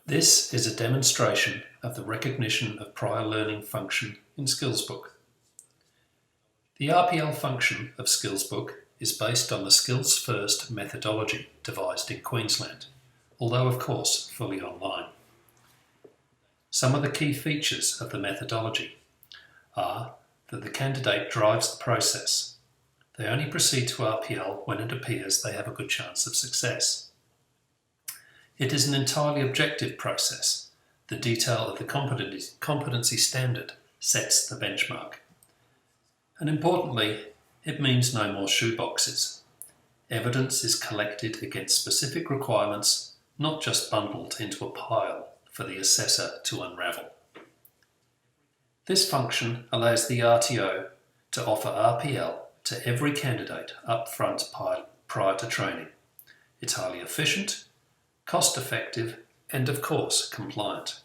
This is a demonstration of the recognition of prior learning function in Skillsbook. The RPL function of Skillsbook is based on the Skills First methodology devised in Queensland, although of course fully online. Some of the key features of the methodology are that the candidate drives the process. They only proceed to RPL when it appears they have a good chance of success. It is an entirely objective process. The detail of the competency standard sets the benchmark. And importantly, it means no more shoeboxes. Evidence is collected against specific requirements, not just bundled into a pile for the assessor to unravel. This function allows the RTO to offer RPL to every candidate up front prior to training. It's highly efficient, cost-effective, and of course compliant.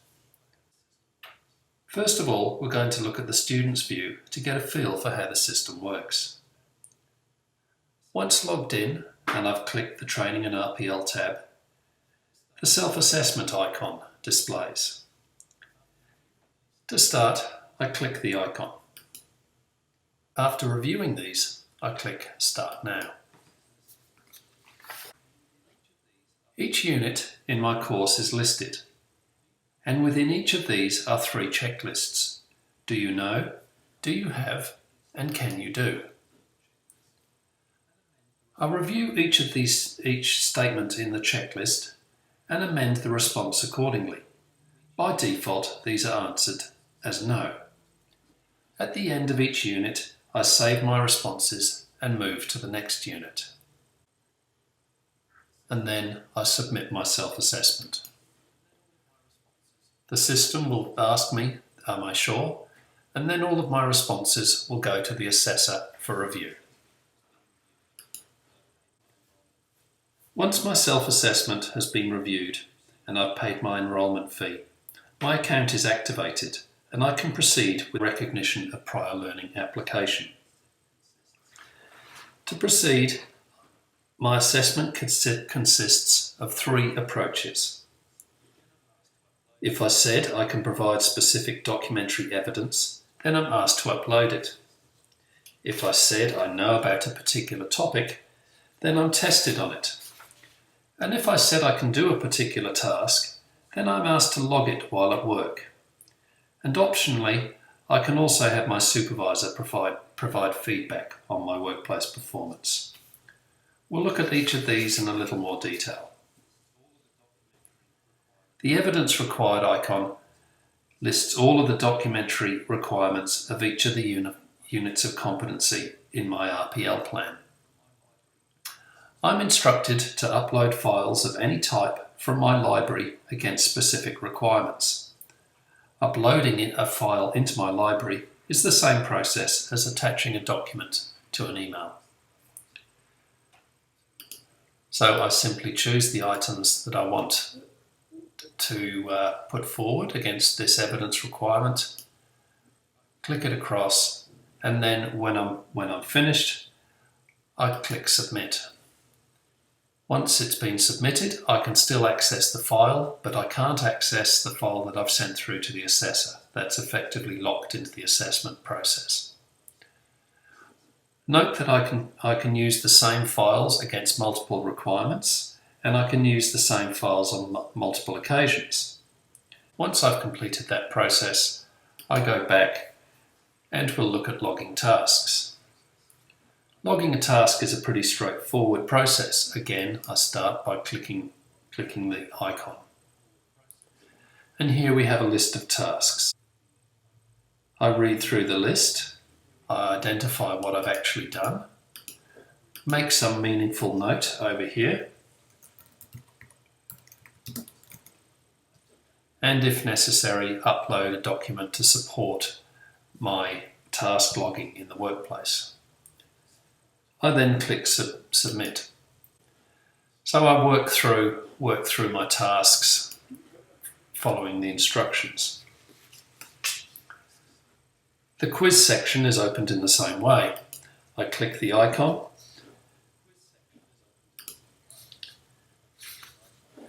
First of all, we're going to look at the student's view to get a feel for how the system works. Once logged in and I've clicked the Training and RPL tab, the self-assessment icon displays. To start, I click the icon. After reviewing these, I click Start Now. Each unit in my course is listed, and within each of these are 3 checklists. Do you know, do you have, and can you do? I review each statement in the checklist and amend the response accordingly. By default, these are answered as no. At the end of each unit, I save my responses and move to the next unit. And then I submit my self-assessment. The system will ask me, am I sure? And then all of my responses will go to the assessor for review. Once my self-assessment has been reviewed and I've paid my enrolment fee, my account is activated and I can proceed with recognition of prior learning application. To proceed, my assessment consists of 3 approaches. If I said I can provide specific documentary evidence, then I'm asked to upload it. If I said I know about a particular topic, then I'm tested on it. And if I said I can do a particular task, then I'm asked to log it while at work. And optionally, I can also have my supervisor provide feedback on my workplace performance. We'll look at each of these in a little more detail. The evidence required icon lists all of the documentary requirements of each of the units of competency in my RPL plan. I'm instructed to upload files of any type from my library against specific requirements. Uploading a file into my library is the same process as attaching a document to an email. So I simply choose the items that I want to put forward against this evidence requirement, click it across, and then when I'm finished, I click Submit. Once it's been submitted, I can still access the file, but I can't access the file that I've sent through to the assessor. That's effectively locked into the assessment process. Note that I can use the same files against multiple requirements, and I can use the same files on multiple occasions. Once I've completed that process, I go back and we'll look at logging tasks. Logging a task is a pretty straightforward process. Again, I start by clicking the icon. And here we have a list of tasks. I read through the list. I identify what I've actually done, make some meaningful note over here, and if necessary, upload a document to support my task logging in the workplace. I then click Submit. So I work through my tasks following the instructions. The quiz section is opened in the same way. I click the icon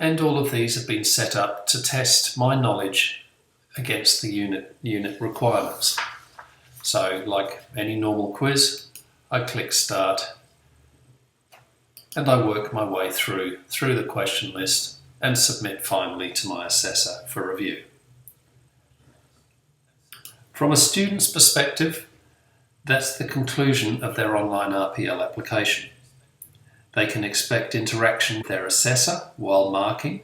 and all of these have been set up to test my knowledge against the unit requirements. So like any normal quiz, I click Start and I work my way through the question list and submit finally to my assessor for review. From a student's perspective, that's the conclusion of their online RPL application. They can expect interaction with their assessor while marking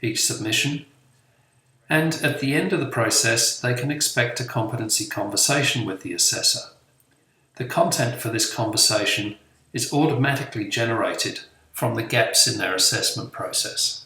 each submission, and at the end of the process they can expect a competency conversation with the assessor. The content for this conversation is automatically generated from the gaps in their assessment process.